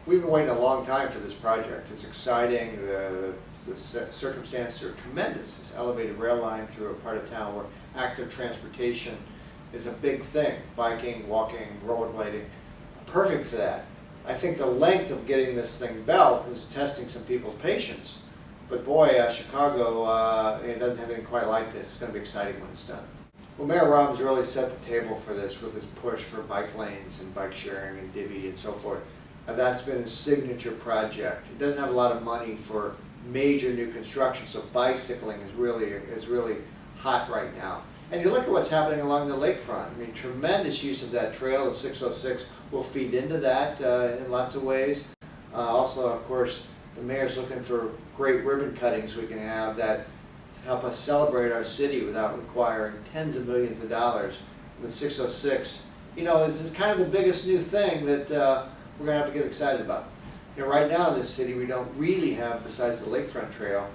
We've been waiting a long time for this project. It's exciting. The circumstances are tremendous. This elevated rail line through a part of town where active transportation is a big thing. Biking, walking, rollerblading, perfect for that. I think the length of getting this thing built is testing some people's patience. But boy, Chicago, it doesn't have anything quite like this. It's going to be exciting when it's done. Well, Mayor Robbins really set the table for this with his push for bike lanes and bike sharing and divvy and so forth. That's been his signature project. It doesn't have a lot of money for major new construction, so bicycling is really hot right now. And you look at what's happening along the lakefront. I mean, tremendous use of that trail. The 606 will feed into that in lots of ways. Also, of course, the mayor's looking for great ribbon cuttings we can have that help us celebrate our city without requiring tens of millions of dollars. And the 606, you know, is kind of the biggest new thing that we're going to have to get excited about. You know, right now in this city, we don't really have, besides the lakefront trail,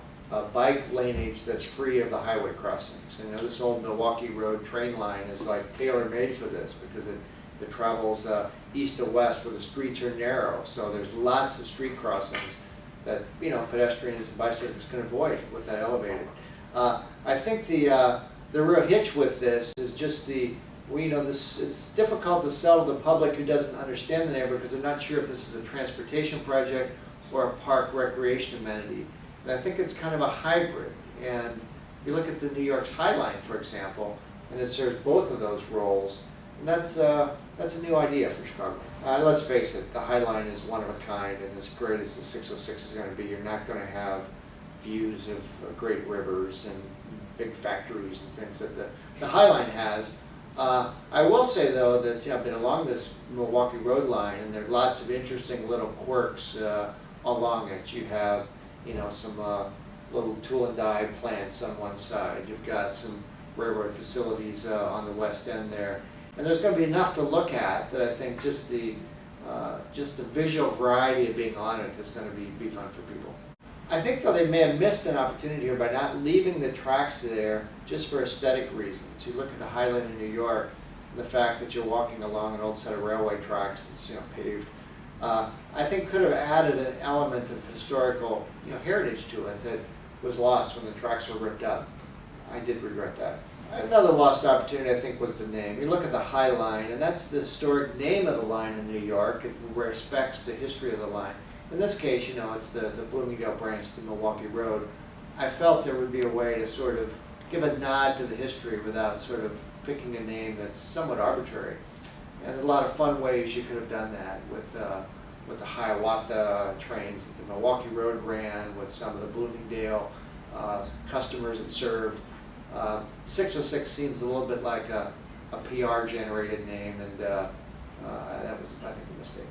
bike laneage that's free of the highway crossings. And, you know, this old Milwaukee Road train line is like tailor-made for this because it travels east to west where the streets are narrow. So there's lots of street crossings that, you know, pedestrians and bicyclists can avoid with that elevated. I think the real hitch with this is just it's difficult to sell to the public who doesn't understand the neighborhood because they're not sure if this is a transportation project or a park recreation amenity. And I think it's kind of a hybrid. And you look at the New York's High Line, for example, and it serves both of those roles. And that's a new idea for Chicago. Let's face it, the High Line is one of a kind, and as great as the 606 is going to be, you're not going to have views of great rivers and big factories and things that the High Line has. I will say though that, you know, I've been along this Milwaukee Road line, and there are lots of interesting little quirks along it. You have, you know, some little tool and die plants on one side. You've got some railroad facilities on the west end there, and there's going to be enough to look at that I think just the visual variety of being on it is going to be fun for people. I think though they may have missed an opportunity here by not leaving the tracks there just for aesthetic reasons. You look at the High Line in New York, and the fact that you're walking along an old set of railway tracks that's, you know, paved, I think could have added an element of historical, you know, heritage to it that was lost when the tracks were ripped up. I did regret that. Another lost opportunity, I think, was the name. You look at the High Line, and that's the historic name of the line in New York. It respects the history of the line. In this case, you know, it's the Bloomingdale branch, the Milwaukee Road. I felt there would be a way to sort of give a nod to the history without sort of picking a name that's somewhat arbitrary. And a lot of fun ways you could have done that with the Hiawatha trains that the Milwaukee Road ran, with some of the Bloomingdale customers it served. 606 seems a little bit like a PR-generated name, and that was, I think, a mistake.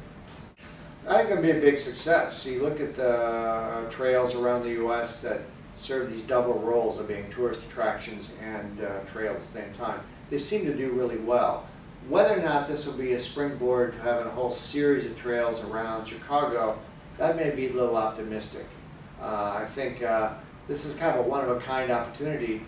I think it'll be a big success. You look at the trails around the U.S. that serve these double roles of being tourist attractions and trail at the same time. They seem to do really well. Whether or not this will be a springboard to having a whole series of trails around Chicago, that may be a little optimistic. I think this is kind of a one-of-a-kind opportunity.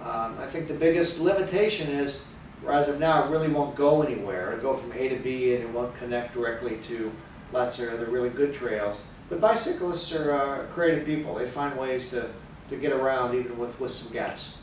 I think the biggest limitation is, as of now, it really won't go anywhere. It'll go from A to B, and it won't connect directly to lots of other really good trails. But bicyclists are creative people. They find ways to get around even with some gaps.